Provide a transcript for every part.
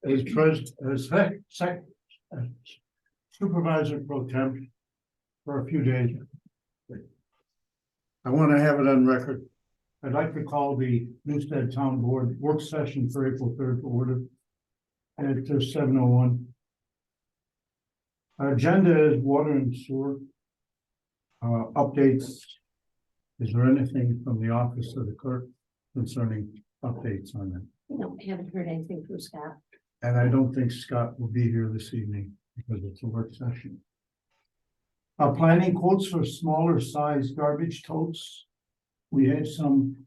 as supervisor pro temp for a few days. I want to have it on record. I'd like to call the Newstead Town Board work session for April 3rd to order at 7:01. Our agenda is water and sewer updates. Is there anything from the office of the clerk concerning updates on that? No, I haven't heard anything from Scott. And I don't think Scott will be here this evening because it's a work session. Planning quotes for smaller size garbage totes. We had some,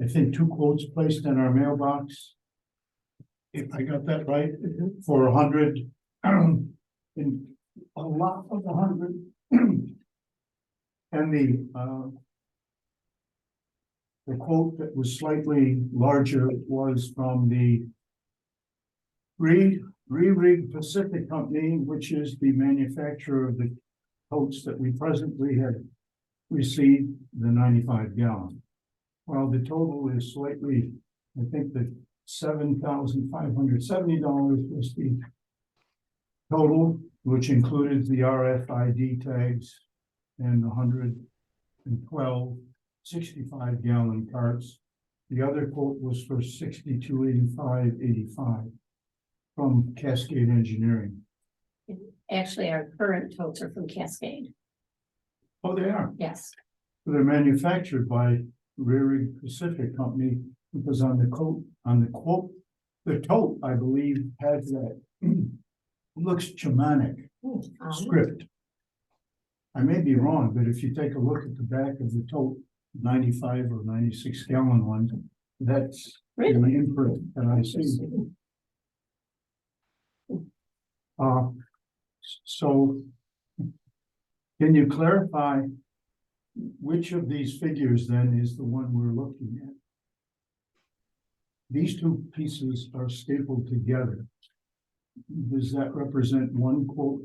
I think, 2 quotes placed in our mailbox. If I got that right, for 100, in a lot of 100. And the quote that was slightly larger was from the Re-Rig Pacific Company, which is the manufacturer of the totes that we presently have received, the 95 gallon. While the total is slightly, I think that $7,570 was the total, which included the RFID tags and the 112 65 gallon carts. The other quote was for $62.85.85 from Cascade Engineering. Actually, our current totes are from Cascade. Oh, they are. Yes. They're manufactured by Re-Rig Pacific Company because on the quote, the tote, I believe, has that looks Germanic script. I may be wrong, but if you take a look at the back of the tote, 95 or 96 gallon one, that's Really? the imprint that I see. So can you clarify which of these figures then is the one we're looking at? These 2 pieces are stapled together. Does that represent one quote?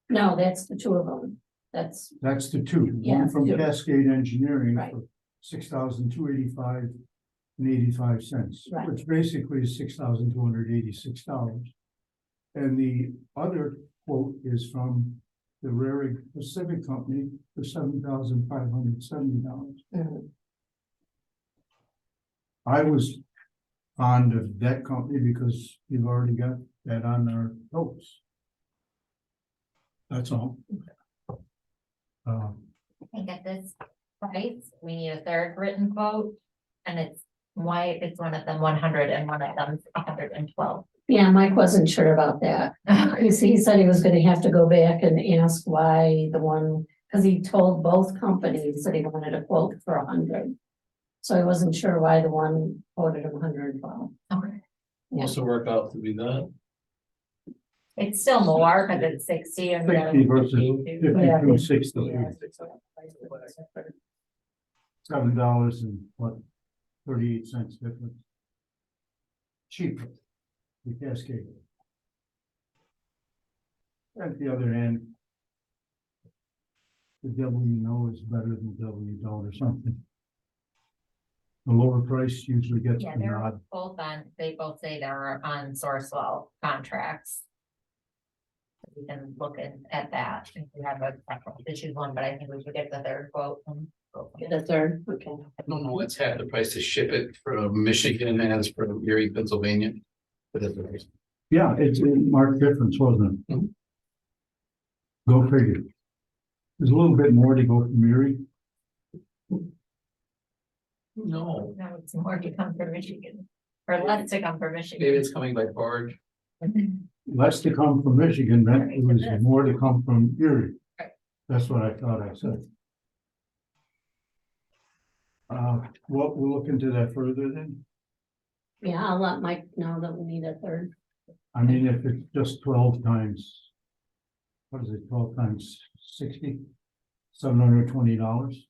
No, that's the 2 of them. That's The 2. Yeah, One from 2. Cascade Engineering Right. for $6,285.85, Right. which basically is $6,286. And the other quote is from the Re-Rig Pacific Company for $7,570. I was fond of that company because you've already got that on our totes. That's all. I think at this price, we need a 3rd written quote, and it's why it's one of them 100 and one of them 112. Yeah, Mike wasn't sure about that. Because he said he was gonna have to go back and ask why the one, because he told both companies that he wanted a quote for 100. So he wasn't sure why the one quoted him 112. Okay. Yeah. Also worked out to be that. It's still more because it's 60 and 60 versus 52.60. Yeah. $7 and what, 38 cents difference. Cheaper, the Cascade. At the other hand, the devil you know is better than the devil you don't or something. The lower price usually gets yeah, the they're nod. both on, they both say they're on Sourcewell contracts. We can look at that if you have a preference to choose one, but I think we should get the 3rd quote. And go from there. The 3rd, okay. I don't know what's half the price to ship it from Michigan as from Erie, Pennsylvania. But that's what Yeah, it's a marked difference, wasn't it? Mhm. Go figure. There's a little bit more to go from Erie. no, Now it's more to come from Michigan, or less to come from maybe Michigan. it's coming by barge. Less to come from Michigan, then it was more to come from Erie. Right. That's what I thought I said. We'll look into that further then. Yeah, I'll let Mike know that we need a 3rd. I mean, if it's just 12 times, what is it, 12 times 60? $720.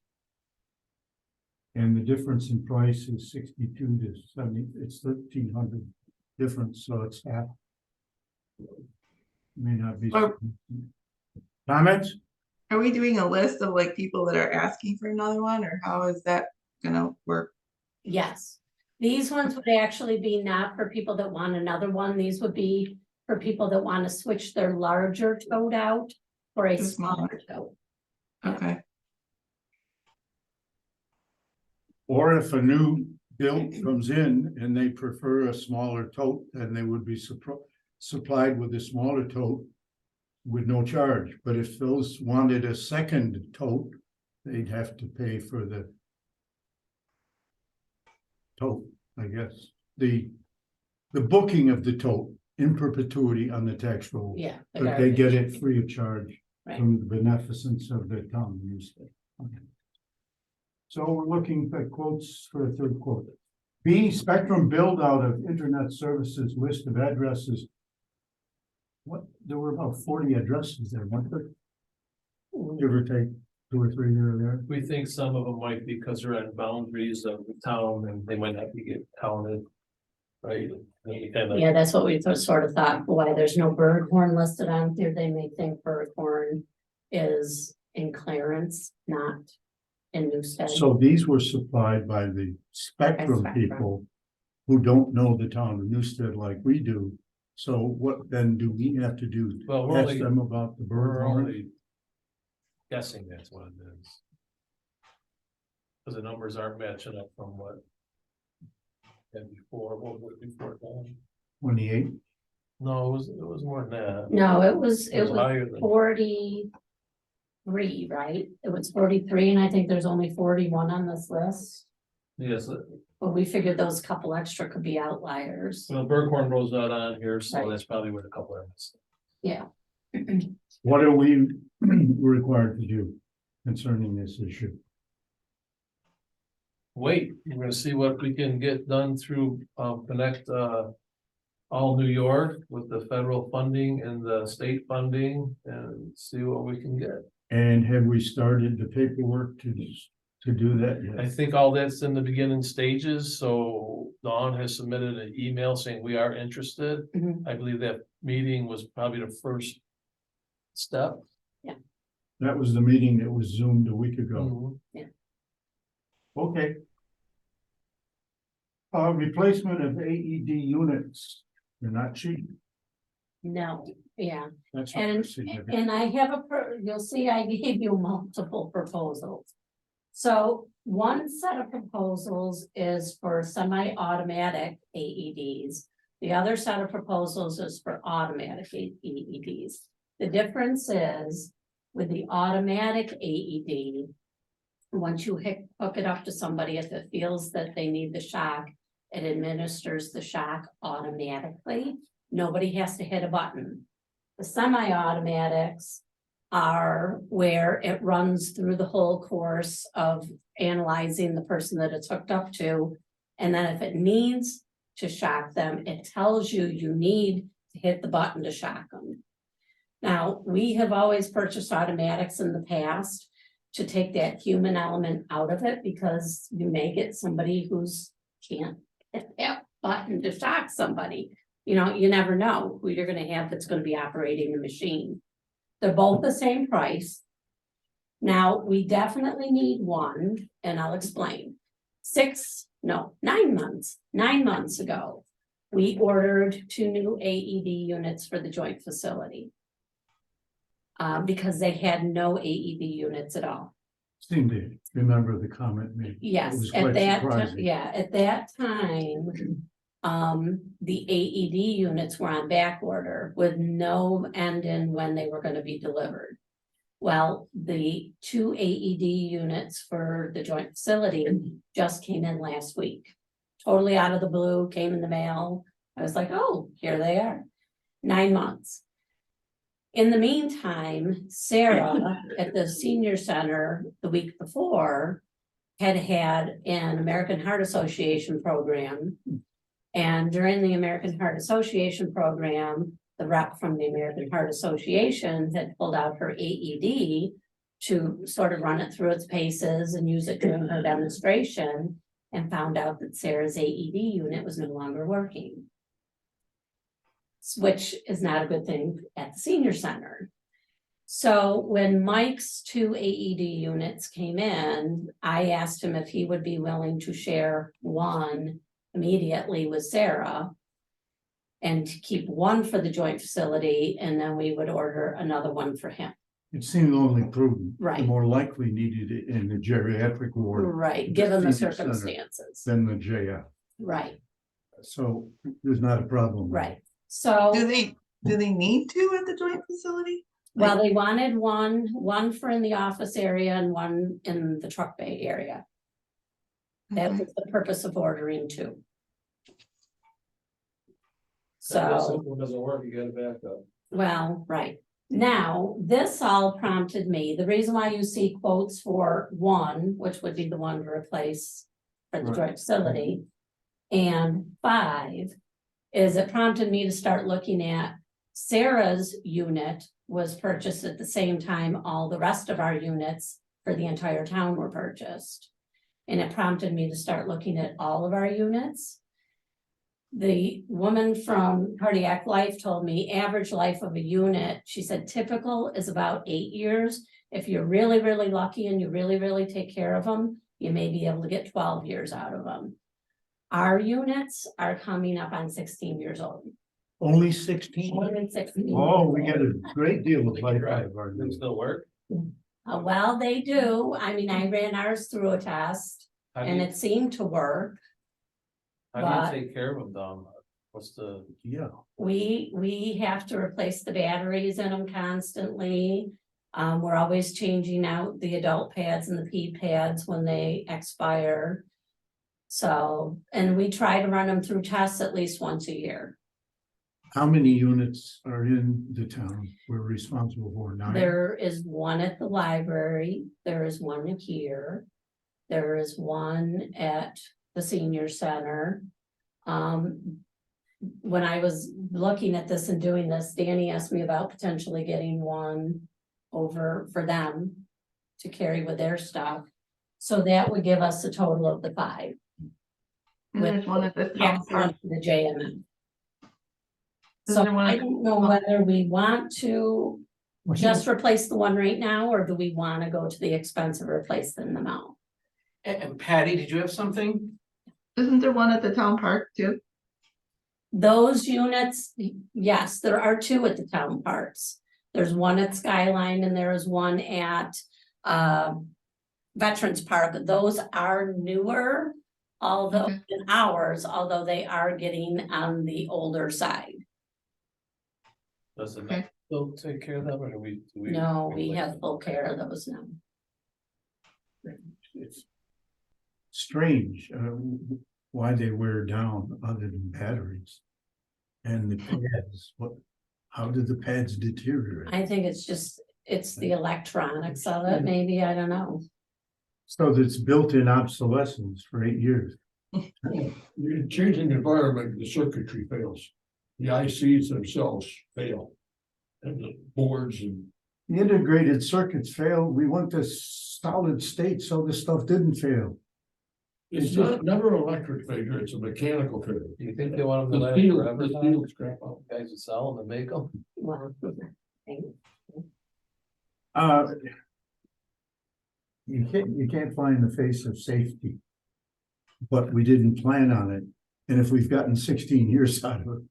And the difference in price is 62 to 70, it's 1,300 difference, so it's half. May not be. Or- Comments? Are we doing a list of like people that are asking for another one, or how is that gonna work? Yes. These ones would actually be not for people that want another one. These would be for people that want to switch their larger tote out for a To smaller. smaller tote. Okay, Or if a new build comes in and they prefer a smaller tote, then they would be supplied with a smaller tote with no charge. But if those wanted a second tote, they'd have to pay for the tote, I guess. The booking of the tote in perpetuity on the tax roll. Yeah. the But they get garbage. it free of charge Right. from the beneficence of the town of Newstead. Okay. So we're looking at quotes for a third quote. B, Spectrum build out of internet services list of addresses. What, there were about 40 addresses there, weren't there? Give or take 2 or 3 here or there. We think some of them might be because they're on boundaries of the town and they might not be get counted. Right? And we kinda- Yeah, that's what we sort of thought, why there's no Birdhorn listed on here, they may think Birdhorn is in Clarence, not in Newstead. So these were supplied by the Spectrum Spectrum. people who don't know the town of Newstead like we do. So what then do we have to do? Well, we're Ask only, them about the we're Birdhorn? only guessing that's what it is. Cause the numbers aren't matching up from what. And before, what was it before that? 28. No, it was more than that. No, it was higher than. 43, right? It was 43, and I think there's only 41 on this list. Yes, But we figured those couple extra could be outliers. well, Berghorn Road's not on here, so Right. that's probably where a couple are missing. Yeah. What are we required to do concerning this issue? Wait, we're gonna see what we can get done through, Connect, All New York with the federal funding and the state funding and see what we can get. And have we started the paperwork to do that I yet? think all that's in the beginning stages, so Dawn has submitted an email saying we are interested. Mhm. I believe that meeting was probably the first step. That was the meeting that was zoomed a week ago. Mhm. Okay. Replacement of AED units. They're not cheap. No, yeah. That's And, significant. and I have you'll see I gave you multiple proposals. So one set of proposals is for semi-automatic AEDs. The other set of proposals is for automatic AEDs. The difference is with the automatic AED, once you hook it up to somebody, if it feels that they need the shock, it administers the shock automatically. Nobody has to hit a button. The semi-automatics are where it runs through the whole course of analyzing the person that it's hooked up to. And then if it needs to shock them, it tells you you need to hit the button to shock them. Now, we have always purchased automatics in the past to take that human element out of it, because you may get somebody who's can't hit that button to shock somebody. You know, you never know who you're gonna have that's gonna be operating the machine. They're both the same price. Now, we definitely need one, and I'll explain. 9 months ago, we ordered 2 new AED units for the joint facility. Because they had no AED units at all. Seem to remember the comment made. It Yes, was at quite that, surprising. at that time, the AED units were on back order with no end in when they were gonna be delivered. Well, the 2 AED units for the joint facility just came in last week. Totally out of the blue, came in the mail. I was like, oh, here they are. 9 months. In the meantime, Sarah at the senior center the week before had an American Heart Association program. And during the American Heart Association program, the rep from the American Heart Association had pulled out her AED to sort of run it through its paces and use it during her demonstration, and found out that Sarah's AED unit was no longer working. Which is not a good thing at the senior center. So when Mike's 2 AED units came in, I asked him if he would be willing to share one immediately with Sarah. And to keep one for the joint facility, and then we would order another one for him. It seemed only prudent. Right. The more likely needed it in the geriatric ward Right, given the senior center. circumstances, than the JF. right, So there's not a problem. right, so. Do they need to at the joint facility? Well, they wanted one for in the office area and one in the truck bay area. That Okay. was the purpose of ordering two. I guess So, if one doesn't work, you gotta back up. well, right, now, this all prompted me, the reason why you see quotes for one, which would be the one to replace. For the Right. joint facility, and 5. Is it prompted me to start looking at Sarah's unit was purchased at the same time all the rest of our units for the entire town were purchased. And it prompted me to start looking at all of our units. The woman from Cardiac Life told me average life of a unit, she said typical is about 8 years. If you're really, really lucky and you really, really take care of them, you may be able to get 12 years out of them. Our units are coming up on 16 years old. Only 16? More than 16. Oh, we get a great deal of They life can out drive. of our They news. still work? Well, they do. I mean, I ran ours through a test How do and you, it seemed to work. how but- do you take care of them, Dom? What's the, Yeah, We have to replace the batteries in them constantly. We're always changing out the adult pads and the ped pads when they expire. So, and we try to run them through tests at least once a year. how many units are in the town we're responsible for? 9? There is one at the library, there is one here. There is one at the senior center. When I was looking at this and doing this, Danny asked me about potentially getting one over for them to carry with their stuff. So that would give us a total of the 5. And there's one at the The town extra one park. for the JMM. Is So there one I at- don't know whether we want to just replace the one right now, or do we wanna go to the expense of replacing them out? And Patty, did you have something? Isn't there one at the town park too? Those units, yes, there are 2 at the town parks. There's one at Skyline and there is one at Veterans Park. Those are newer, although Okay. in ours, although they are getting on the older side. does it Okay. still take care of them, or do we? No, we replace have them? full care of those now. It's strange, why they wear down other than batteries. And the pads, how did the pads deteriorate? I think it's the electronics of it, maybe, I don't know. So it's built-in obsolescence for 8 years. You're changing the environment, the circuitry fails. The ICs themselves fail. And the boards and The integrated circuits failed, we went to solid state, so the stuff didn't fail. it's not never an electric failure, it's a mechanical failure. Do you think they want them The to last steel, forever, the Tom? steel scrap out. Guys that sell them and make them? Well, You can't find the face of safety. But we didn't plan on it, and if we've gotten 16 years out of it,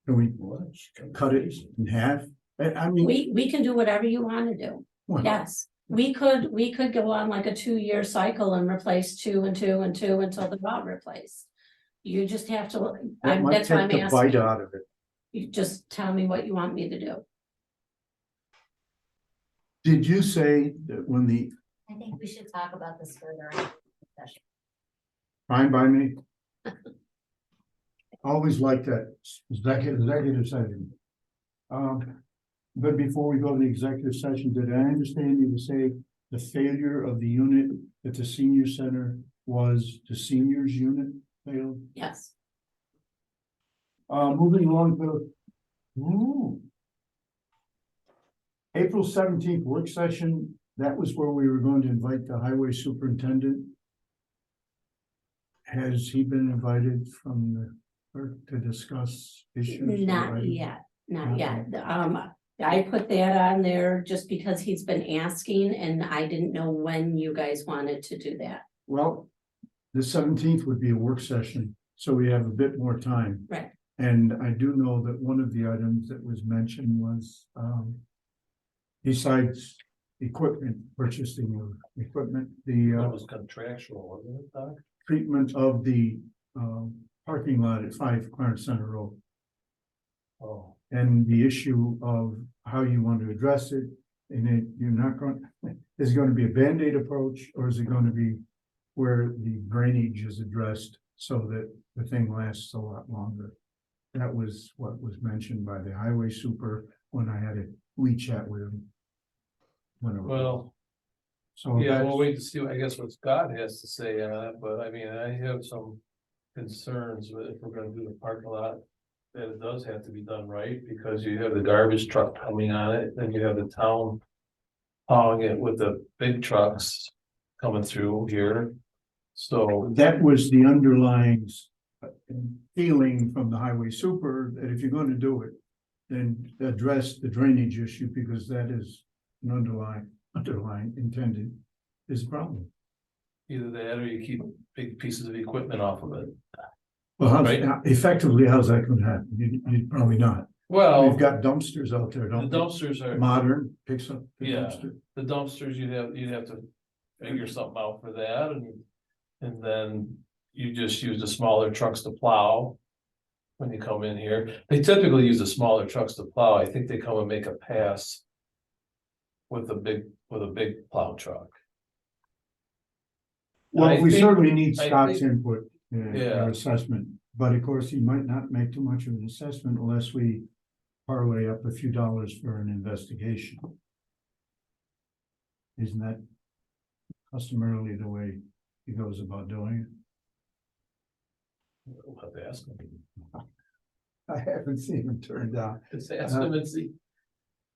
can we Well, that's kind of cut it crazy. in half? I mean. we can do whatever you wanna do. well, Yes, we could go on like a 2-year cycle and replace 2 and 2 and 2 until they're all replaced. You just have to, That might that's why take I'm the asking, bite out of it. you just tell me what you want me to do. Did you say that when the, I think we should talk about this further. in session. fine by me? Always like that executive session. But before we go to the executive session, did I understand you to say the failure of the unit at the senior center was the seniors unit failed? Yes, Moving along to. April 17th work session, that was where we were going to invite the highway superintendent. Has he been invited from the clerk to discuss issues? or not items? yet, not Not yet. I put that on there just because he's been asking and I didn't know when you guys wanted to do that. Well, the 17th would be a work session, So we have a bit more time. Right. And I do know that one of the items that was mentioned was, besides equipment, purchasing of equipment, It the, was contractual, wasn't it, Doc? treatment of the, parking lot at 5 Clarence Center Road. Oh, And the issue of how you want to address it, and you're not going, is it going to be a Band-Aid approach, or is it going to be where the drainage is addressed so that the thing lasts a lot longer? That was what was mentioned by the highway super when I had a wee chat with him. well, So yeah, that's, we'll wait to see, I guess, what Scott has to say on it, but I mean, I have some concerns with if we're gonna do the parking lot. That it does have to be done right, because you have the garbage truck coming on it, then you have the town hauling it with the big trucks coming through here. So, that was the underlying feeling from the highway super, that if you're going to do it, then address the drainage issue, because that is an underlying intended is a problem. either that or you keep big pieces of equipment off of it. Well, Right. effectively, how's that gonna happen? You'd probably not. Well, We've got dumpsters out there, the don't we? dumpsters are, Modern picks up the Yeah. dumpster. the dumpsters, you'd have to figure something out for that, and then you just use the smaller trucks to plow. When you come in here, they typically use the smaller trucks to plow, I think they come and make a pass. With a big plow truck. Well, I we think- certainly need I Scott's think- input, Yeah. or assessment, but of course, he might not make too much of an assessment unless we parlay up a few dollars for an investigation. Isn't that customarily the way he goes about doing it? We'll have to ask them. I haven't seen him turned down. Just ask them and see.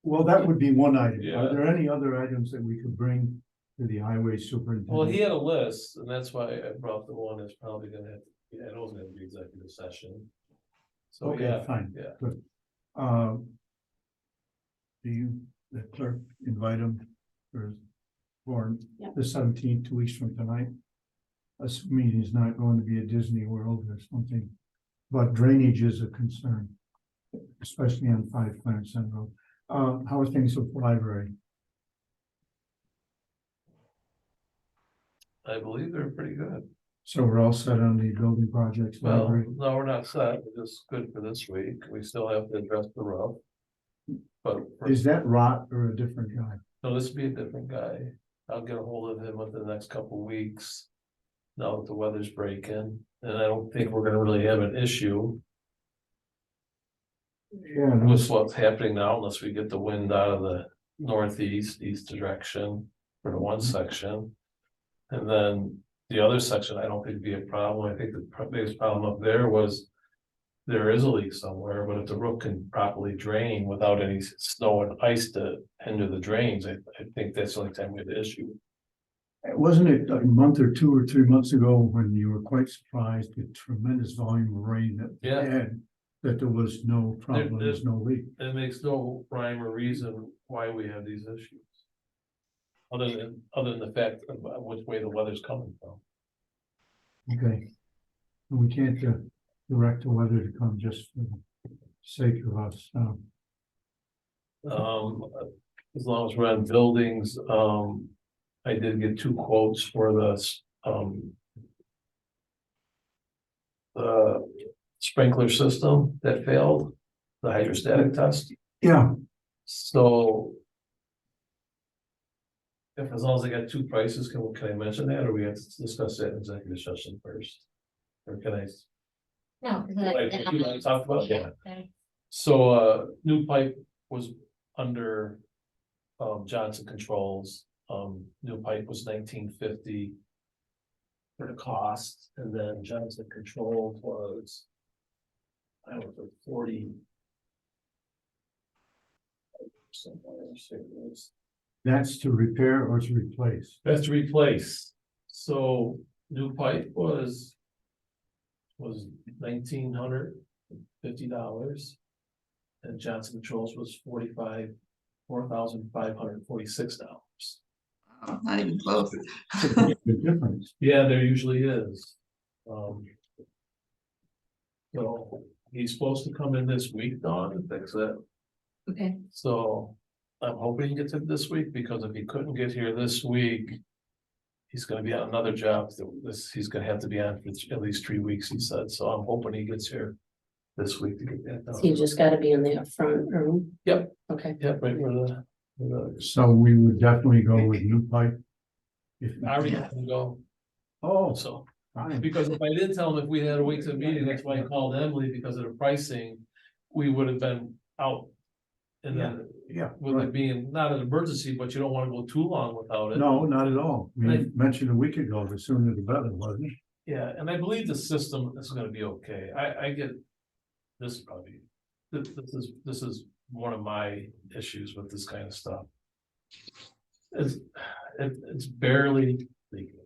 Well, that would be one item. Yeah. Are there any other items that we could bring to the highway superintendent? Well, he had a list, and that's why I brought the one that's probably gonna have, yeah, it wasn't gonna be executive session. So, Okay, yeah, fine. yeah. Good. Do you, the clerk, invite him for Yeah. the 17th, 2 weeks from tonight? Assuming he's not going to be at Disney World or something, but drainage is a concern, especially on 5 Clarence Center Road. How are things with the library? I believe they're pretty good. So we're all set on the building projects, Well, library? no, we're not set, we're just good for this week, we still have to address the roof. But, Is that Rot or a different guy? no, this would be a different guy, I'll get a hold of him within the next couple of weeks. Now that the weather's breaking, and I don't think we're gonna really have an issue Yeah, with what's happening now, unless we get the wind out of the northeast, east direction for the one section. And then the other section, I don't think would be a problem, I think the biggest problem up there was. There is a leak somewhere, but if the roof can properly drain without any snow and ice to hinder the drains, I think that's the only time we have the issue. Wasn't it a month or 2 or 3 months ago when you were quite surprised the tremendous volume of rain that we Yeah. had? That there was no problem, There- there's no leak. It makes no rhyme or reason why we have these issues. Other than the fact of which way the weather's coming from. Okay. And we can't direct the weather to come just for the sake of us. As long as we're on buildings, I did get 2 quotes for the sprinkler system that failed, the hydrostatic test, Yeah, so. If, as long as I got 2 prices, can I mention that, or we have to discuss that in executive session first? Or can I? No. Like, you wanna talk about? Yeah. So, new pipe was under. Johnson Controls, new pipe was $19.50. For the cost, and then Johnson Controls was. I don't know, 40. Somewhere, so it was. that's to repair or to replace. That's to replace, so new pipe was $1,950. And Johnson Controls was $4,546. Oh, not even close. The difference. Yeah, there usually is. So he's supposed to come in this week, Dawn, and fix it. Okay, So I'm hoping he gets it this week, because if he couldn't get here this week. He's gonna be on another job, he's gonna have to be on for at least 3 weeks, he said, so I'm hoping he gets here this week to get that so you done. just gotta be in the front room? Yep. Okay, Yep, right where the, So we would definitely go with new pipe. If I already have to go, Oh, so, fine. because if I did tell him if we had to wait to the meeting, that's why I called Emily, because of the pricing. We would have been out. And then Yeah, with right. it being not an emergency, but you don't wanna go too long without it. No, not at all. We Right. mentioned a week ago, the sooner the better, wasn't it? Yeah, and I believe the system is gonna be okay. I get. This probably, this is one of my issues with this kind of stuff. It's barely leaking.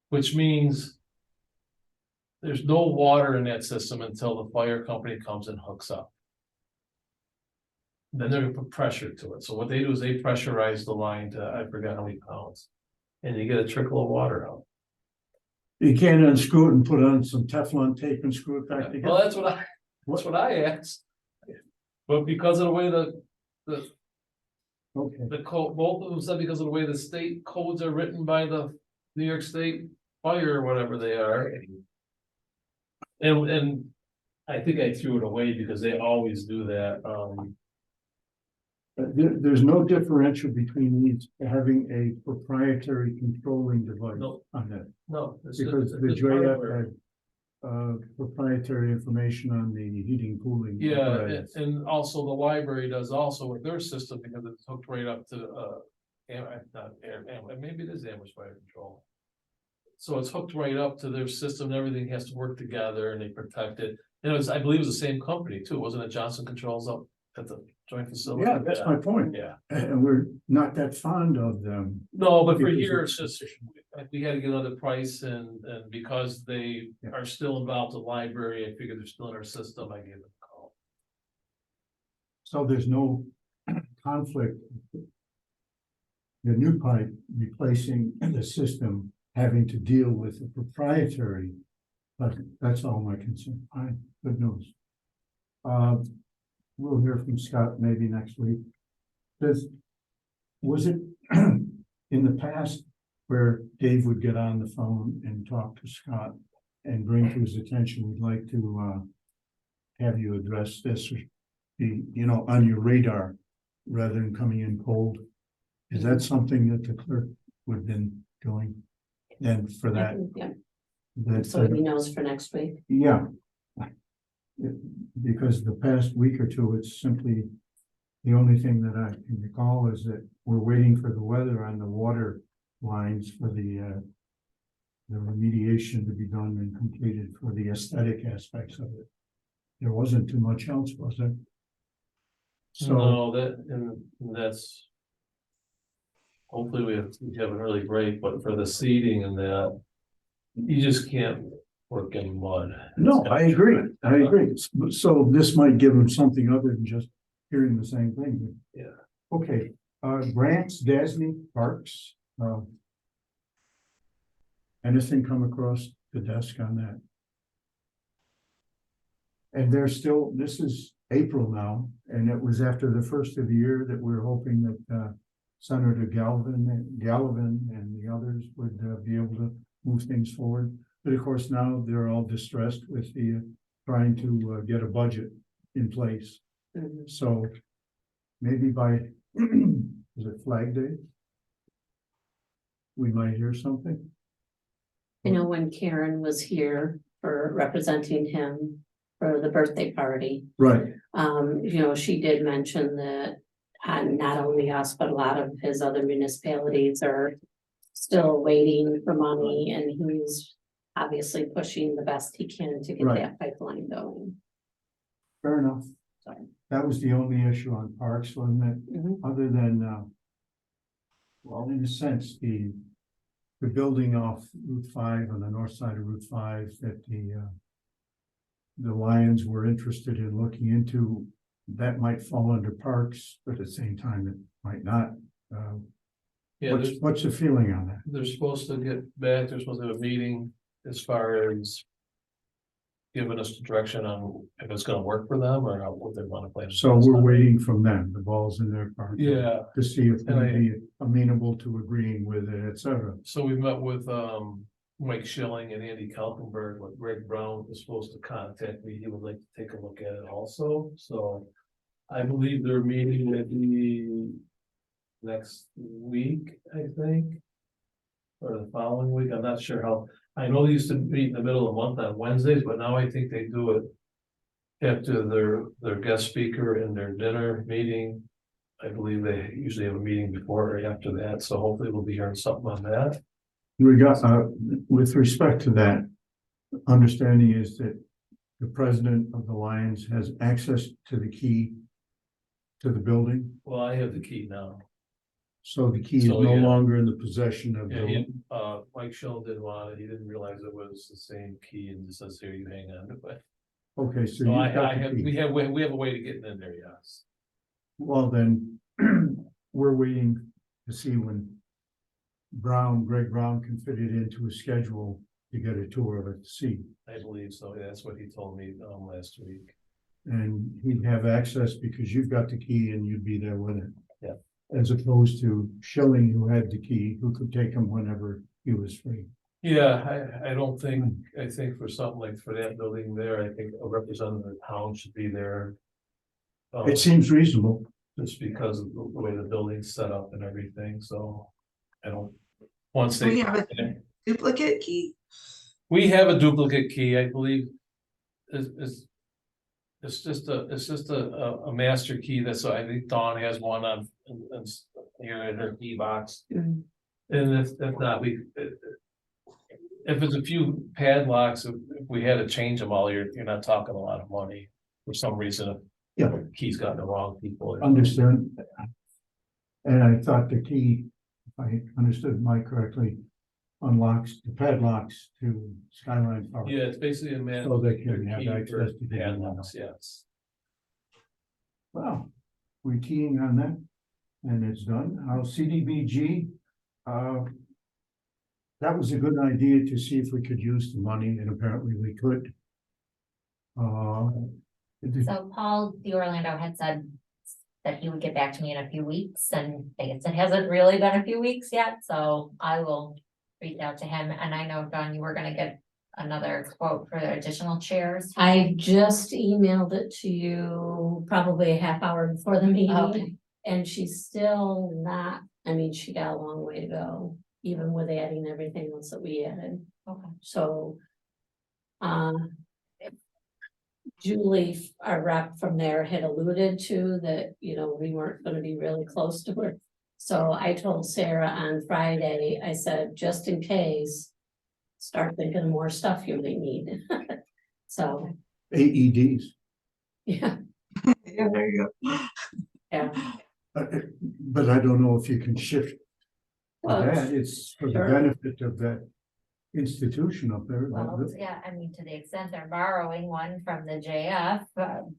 Which means. There's no water in that system until the fire company comes and hooks up. Then they're gonna put pressure to it. So what they do is they pressurize the line to, I forgot how many pounds. And you get a trickle of water out. You can't unscrew it and put on some Teflon tape and screw it back Well, together. that's what I asked. But because of the way Okay, the code, both of them said because of the way the state codes are written by the New York State Fire or whatever they are. And I think I threw it away because they always do that, there's no differential between these having a proprietary controlling device No. on that. no. it's Because just- the it's part of JF our- had proprietary information on the heating, cooling. Yeah, apparatus. and also the library does also with their system because it's hooked right up to, not air, maybe it is Amherst Fire Control. So it's hooked right up to their system, and everything has to work together and they protect it. And it was, I believe it was the same company too, wasn't it? Johnson Controls up at the joint facility? Yeah, that's my point. Yeah, And we're not that fond of them. no, but for Because here, it's- it's just, we had to get another price and because they Yeah. are still involved in the library, I figured they're still in our system, I gave them a call. So there's no conflict. The new pipe replacing the system having to deal with the proprietary. But that's all my concern. Fine, good news. We'll hear from Scott maybe next week. Was it in the past where Dave would get on the phone and talk to Scott and bring to his attention, we'd like to have you address this, or be, on your radar rather than coming in cold? Is that something that the clerk would have been doing? And for that, yeah, so he knows for next week. yeah. Because the past week or two, it's simply, the only thing that I can recall is that we're waiting for the weather on the water lines for the remediation to be done and completed for the aesthetic aspects of it. There wasn't too much else, was there? So, No, and that's. Hopefully we have an early break, but for the seeding and that, you just can't work in mud. no, I agree, So this might give them something other than just hearing the same thing. Yeah. Okay, grants, DASNY, parks, anything come across the desk on that? And there's still, this is April now, and it was after the first of the year that we're hoping that Senator Galvin and the others would be able to move things forward. But of course, now they're all distressed with the trying to get a budget in place. Mhm. So maybe by, is it Flag Day? We might hear something. I know when Karen was here for representing him for the birthday party, Right, she did mention that not only us, but a lot of his other municipalities are still waiting for money, and he's obviously pushing the best he can to get Right. that pipeline going. fair enough. Sorry. That was the only issue on parks, wasn't it? Mhm. Other than, well, in a sense, the building off Route 5 on the north side of Route 5 that the Lions were interested in looking into, that might fall under parks, but at the same time, it might not. Yeah, What's the feeling on that? they're supposed to get back, they're supposed to have a meeting as far as. given us direction on if it's gonna work for them or what they wanna play. So we're waiting from them, the ball's in their court. Yeah, To see if And I- they'd be amenable to agreeing with it, et cetera. so we met with Mike Schilling and Andy Kalkenberg, what Greg Brown was supposed to contact me, he would like to take a look at it also, so. I believe they're meeting with me next week, I think. Or the following week, I'm not sure how, I know they used to meet in the middle of the month on Wednesdays, but now I think they do it. After their guest speaker and their dinner meeting. I believe they usually have a meeting before or after that, so hopefully we'll be hearing something on that. We got, with respect to that, understanding is that the president of the Lions has access to the key to the building, Well, I have the key now. so the key is So, no yeah. longer in the possession of Yeah, the. Mike Schilling didn't want it, he didn't realize it was the same key and just says, here, you hang on to it. Okay, so So you I got the have, key. we have a way to get in there, yes. Well, then, we're waiting to see when Greg Brown can fit it into his schedule to get a tour of it to see. I believe so, that's what he told me last week. And he'd have access because you've got the key and you'd be there with it. Yeah. As opposed to Schilling, who had the key, who could take him whenever he was free. Yeah, I don't think, I think for something like for that building there, I think a representative of the town should be there. It seems reasonable. Just because of the way the building's set up and everything, so I don't. Once We they, have a duplicate key. we have a duplicate key, I believe. Is. It's just a master key, that's, I think Dawn has one on, here in her key box. Mm. And if not, if it's a few padlocks, if we had to change them all, you're not talking a lot of money. For some reason, if Yeah. the key's got the wrong people. Understand? And I thought the key, if I understood Mike correctly, unlocks the padlocks to Skyline Park. Yeah, it's basically a man. So they can have key for access to get in padlocks, yes. Well, we're keying on that, and it's done. Our CDBG, that was a good idea to see if we could use the money, and apparently we could. So Paul DiOrlando had said that he would get back to me in a few weeks, and I guess it hasn't really been a few weeks yet, so I will reach out to him, and I know, Dawn, you were gonna get another quote for the additional chairs. I just emailed it to you probably a half hour before the meeting. Okay. And she's still not, I mean, she got a long way to go, even with adding everything else that we added. Okay. So. Julie, our rep from there, had alluded to that, you know, we weren't gonna be really close to her. So I told Sarah on Friday, I said, just in case. Start thinking of more stuff you may need. So, AEDs. yeah, Yeah, there you go. yeah. But I don't know if you can shift Well, that. It's for the sure. benefit of that institution up there. Well, yeah, I mean, to the extent they're borrowing one from the JF,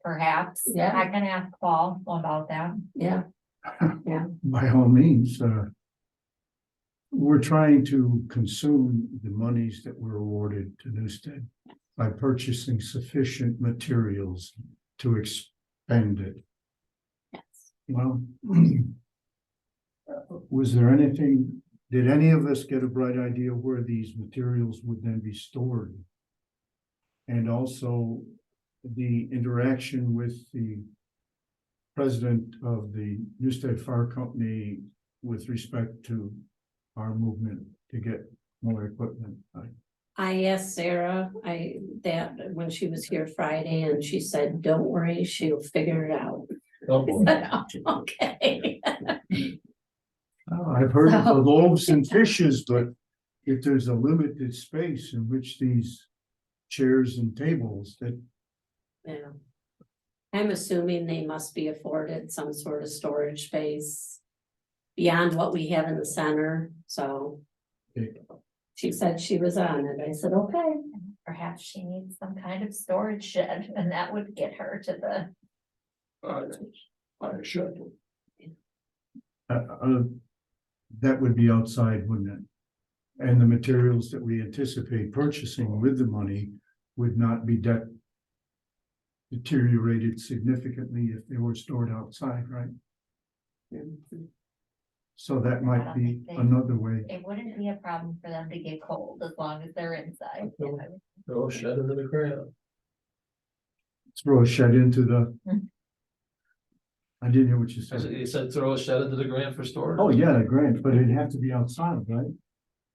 perhaps, Yeah. I can ask Paul about that. Yeah, By all means, we're trying to consume the monies that were awarded to Newstead by purchasing sufficient materials to expend it. yes. Well, was there anything, did any of us get a bright idea where these materials would then be stored? And also the interaction with the president of the Newstead Fire Company with respect to our movement to get more equipment. I asked Sarah, that when she was here Friday, and she said, don't worry, she'll figure it out. I said, okay. I've heard of the So- loaves and fishes, but if there's a limited space in which these chairs and tables that, Yeah. I'm assuming they must be afforded some sort of storage space. Beyond what we have in the center, so. Okay. She said she was on it, I said, okay. Perhaps she needs some kind of storage shed, and that would get her to the, I should. that would be outside, wouldn't it? And the materials that we anticipate purchasing with the money would not be deteriorated significantly if they were stored outside, right? So that I might don't be think they- another way. It wouldn't be a problem for them to get cold as long as they're inside. Throw a shed into the ground. Throw a shed into the. Hmm. I didn't hear what you I said- said. You said throw a shed into the ground for storage. Oh, yeah, great, but it'd have to be outside, right?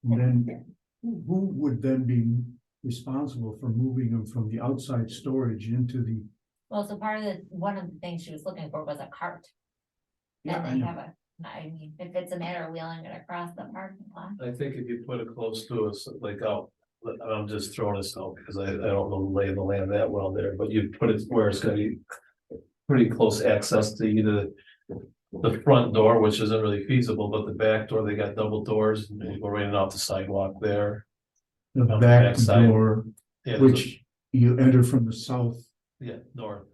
And then who would then be responsible for moving them from the outside storage into the? Well, so part of one of the things she was looking for was a cart. Yeah, And I they know. have I mean, if it's a matter of wheeling it across the parking lot. I think if you put it close to us, like out, I'm just throwing this out because I don't know the lay of the land that well there, but you put it where it's gonna be. Pretty close access to either the front door, which isn't really feasible, but the back door, they got double doors and you go right in off the sidewalk there. The On the back backside. door, Yeah, there's a- which you enter from the south, yeah, north,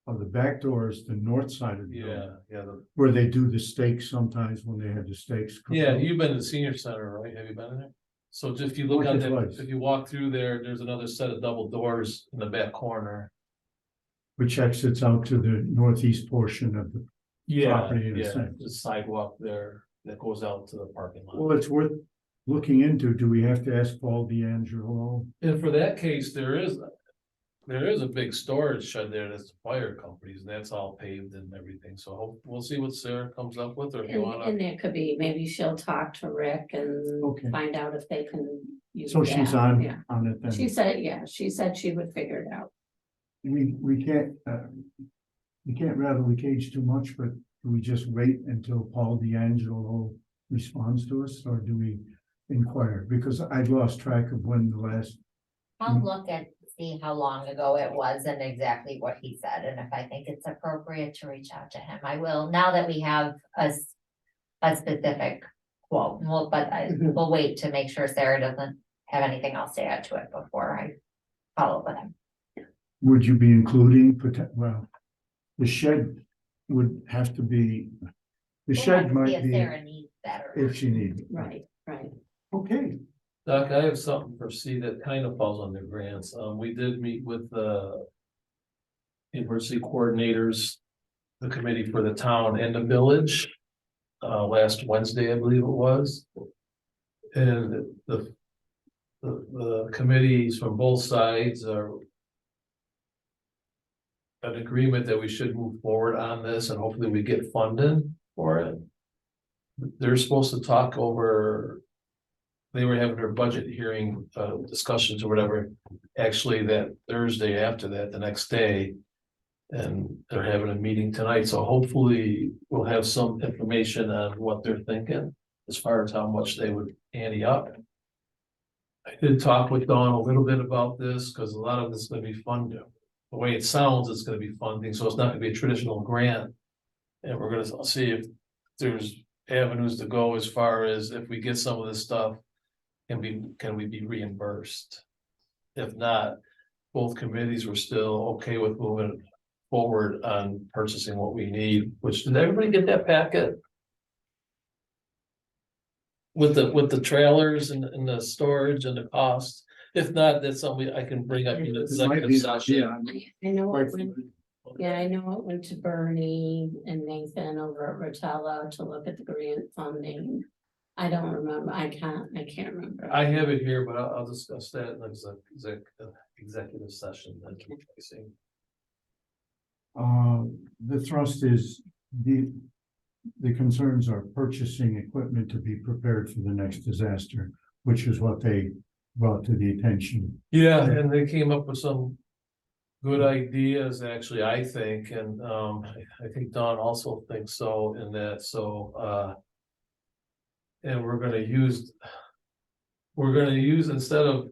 of the back door is the north side of the building. yeah, Where they do the steaks sometimes when they have the steaks. cooked yeah, up. you've been to the senior center, right? Have you been in there? So just if you look Once on or that, twice. if you walk through there, there's another set of double doors in the back corner. Which exits out to the northeast portion of the, Yeah, Property in a yeah, sense. the sidewalk there that goes out to the parking lot. well, it's worth looking into. Do we have to ask Paul D'Angelo? And for that case, there is a big storage shed there that's the fire companies, and that's all paved and everything, so we'll see what Sarah comes up with, or if you And wanna. it could be, maybe she'll talk to Rick and Okay. find out if they can use So she's that, on, yeah. on it then. She said she would figure it out. We can't, we can't rattle the cage too much, but do we just wait until Paul D'Angelo responds to us, or do we inquire? Because I'd lost track of when the last, I'll Mm. look at, see how long ago it was and exactly what he said, and if I think it's appropriate to reach out to him, I will, now that we have a specific quote, we'll wait to make sure Sarah doesn't have anything else to add to it before I follow up with him. would you be including, well, the shed would have to be, the We'll have shed to see might if be Sarah needs that or if not. she needs it. Right. Okay, Doc, I have something for C that kind of falls under grants, we did meet with the. University coordinators, the committee for the town and the village. Last Wednesday, I believe it was. And the committees from both sides are. An agreement that we should move forward on this and hopefully we get funding for it. They're supposed to talk over. They were having their budget hearing, discussions or whatever, actually that Thursday after that, the next day. And they're having a meeting tonight, so hopefully we'll have some information on what they're thinking as far as how much they would ante up. I did talk with Dawn a little bit about this, because a lot of this is gonna be funded. The way it sounds, it's gonna be funding, so it's not gonna be a traditional grant. And we're gonna see if there's avenues to go as far as if we get some of this stuff. Can we be reimbursed? If not, both committees were still okay with moving forward on purchasing what we need, which, did everybody get that packet? With the trailers and the storage and the cost, if not, that's something I can bring up in the it might executive be, session. yeah. I know Quite it went, yeah, I know it went to Bernie and Nathan over at Rotella to look at the grant funding. I don't remember, I can't remember. I have it here, but I'll discuss that in the executive session. Then. The thrust is the concerns are purchasing equipment to be prepared for the next disaster, which is what they brought to the attention. Yeah, and they came up with some good ideas, actually, I think, and I think Don also thinks so in that, so and we're gonna use instead of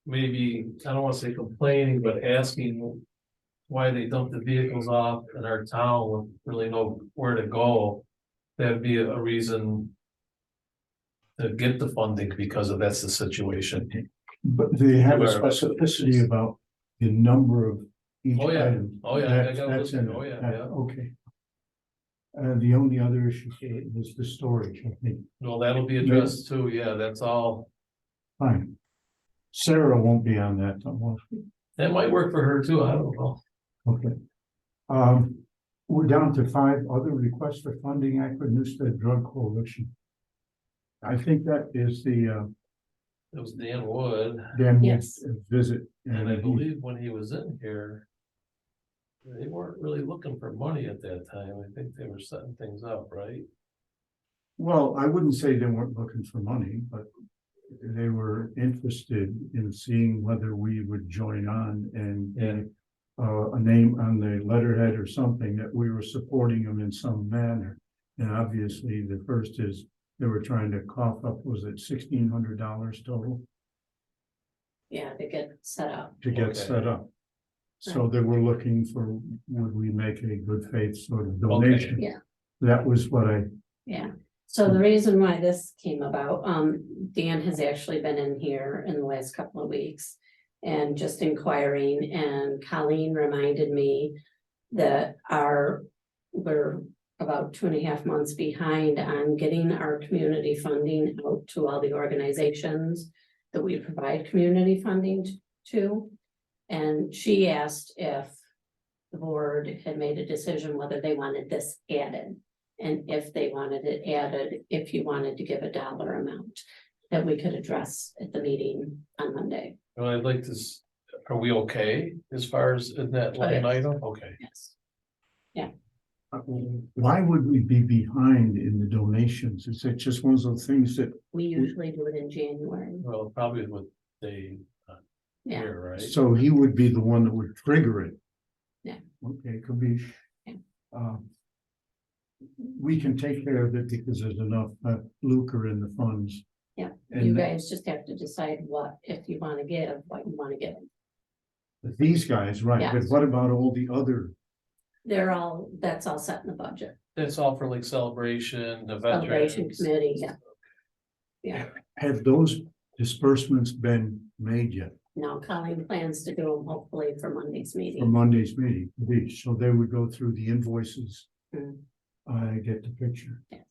maybe, I don't wanna say complaining, but asking why they dump the vehicles off in our town, with really know where to go. That'd be a reason to get the funding because of that's the situation. But they have a Aware of it. specificity about the number of each Oh, yeah. item. Oh, yeah, I That's- gotta that's listen. in it. Oh, yeah, That- yeah. Okay. The only other issue was the storage, I think. Well, that'll be addressed too, yeah, that's all. Fine. Sarah won't be on that, tomorrow. That might work for her too, I don't know. Okay. We're down to 5 other requests for funding, Akron Newstead Drug Coalition. I think that is the, It was Dan Wood, Dan Yes. visit. and I believe when he was in here. They weren't really looking for money at that time, I think they were setting things up, right? Well, I wouldn't say they weren't looking for money, but they were interested in seeing whether we would join on and a name on the letterhead or something that we were supporting them in some manner. And obviously, the first is they were trying to cough up, was it $1,600 total Yeah, to get set up. to get Okay. set up? So they were looking for, would we make a good faith sort of donation? Yeah. That was what I, Yeah, so the reason why this came about, Dan has actually been in here in the last couple of weeks. And just inquiring, and Colleen reminded me that we're about 2.5 months behind on getting our community funding out to all the organizations that we provide community funding to. And she asked if the board had made a decision whether they wanted this added. And if they wanted it added, if you wanted to give a dollar amount that we could address at the meeting on Monday. Well, I'd like to, are we okay as far as in that line yes. item? Okay. Yes, why would we be behind in the donations? Is it just one of those things that, we usually do it in January. Well, probably with the Yeah, here, right? so he would be the one that would trigger it? Yeah. Okay, could be. Yeah. We can take care of it because there's enough lucre in the funds. yeah. And You guys just have to decide what, if you want to give, what you want to give. these guys, right, but Yes. what about all the other? That's all set in the budget. That's all for like celebration, the Celebration veterans. committee, yeah. Have those disbursements been made yet Now Colleen plans to do them hopefully for Monday's for meeting. Monday's meeting? These, so they would go through the invoices. Mm. I get the picture. Yes.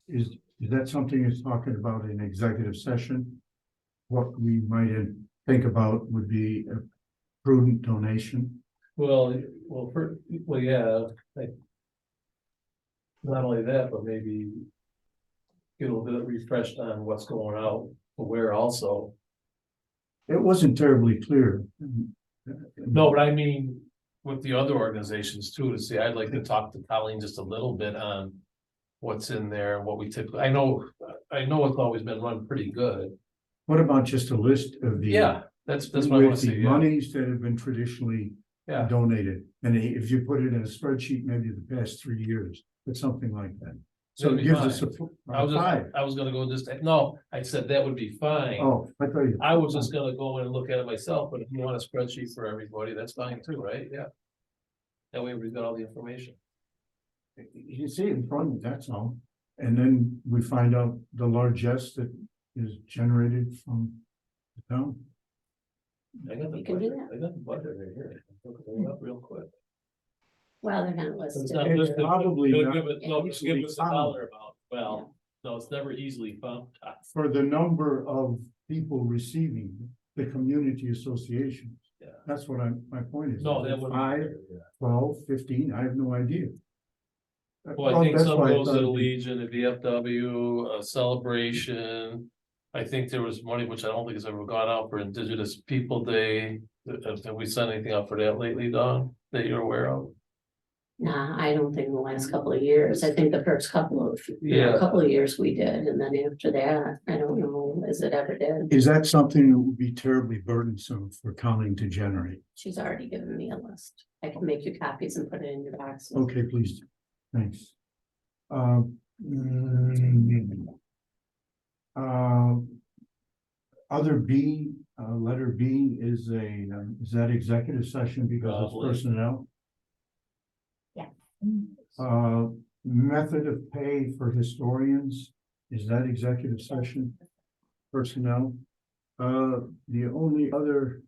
Is that something you're talking about in executive session? What we might think about would be a prudent donation. Well, yeah, like. Not only that, but maybe. Get a little bit refreshed on what's going out, where also. It wasn't terribly clear. No, but I mean, with the other organizations too, to see, I'd like to talk to Colleen just a little bit on. What's in there, what we typically, I know it's always been run pretty good. What about just a list of the? Yeah, that's what I wanna With see, the yeah. monies that have been traditionally Yeah, donated, and if you put it in a spreadsheet, maybe the past 3 years, but something like that. So That'd it be gives us fine. I was gonna go just, no, I said that would be fine. Oh, I thought you. I was just gonna go in and look at it myself, but if you want a spreadsheet for everybody, that's fine too, right? Yeah. That way we've got all the information. You see it in front of you, that's all. And then we find out the largesse that is generated from the town. I got the You can do budget, I got the budget right here. Look it up real quick. Well, they're not It's listed. not It's listed, but probably they'll not give it, no, just give easily us a found. dollar amount. Well, no, it's never easily found. For the number of people receiving the community associations. Yeah. That's what my point is. No, Is that it would. 5, 12, 15, I have no idea. Well, I think that's some why I goes to thought the it'd be- Legion, the VFW, Celebration. I think there was money, which I don't think has ever gone out for Indigenous People Day. Have we sent anything out for that lately, Dawn, that you're aware of? Nah, I don't think in the last couple of years. I think the first Yeah. couple of years we did, and then after that, I don't know, is it ever did? Is that something that would be terribly burdensome for Colleen to generate? She's already given me a list. I can make you copies and put it in your box. Okay, please, do. Thanks. Other B, letter B is is that executive session because Probably. it's personnel? Yeah. Method of pay for historians, is that executive session? Personnel? The only other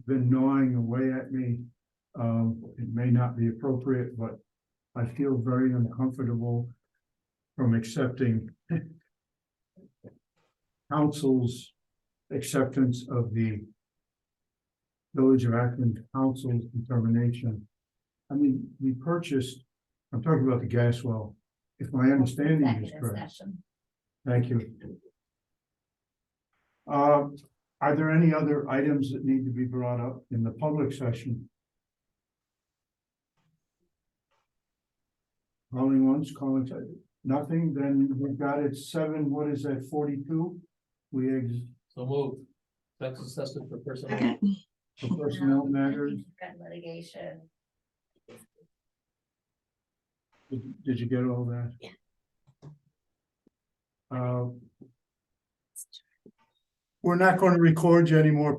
been gnawing away at me, it may not be appropriate, but I feel very uncomfortable from accepting council's acceptance of the Village of Akron Council's determination. I mean, we purchased, I'm talking about the gas well, if my understanding is Executive correct. session. Thank you. Are there any other items that need to be brought up in the public session? Calling once, calling twice, nothing, then we've got it 7, what is that, 42? So move. That's assessment for personnel. Second. For personnel matters, Litigation. did you get all that? Yeah. We're not going to record you anymore,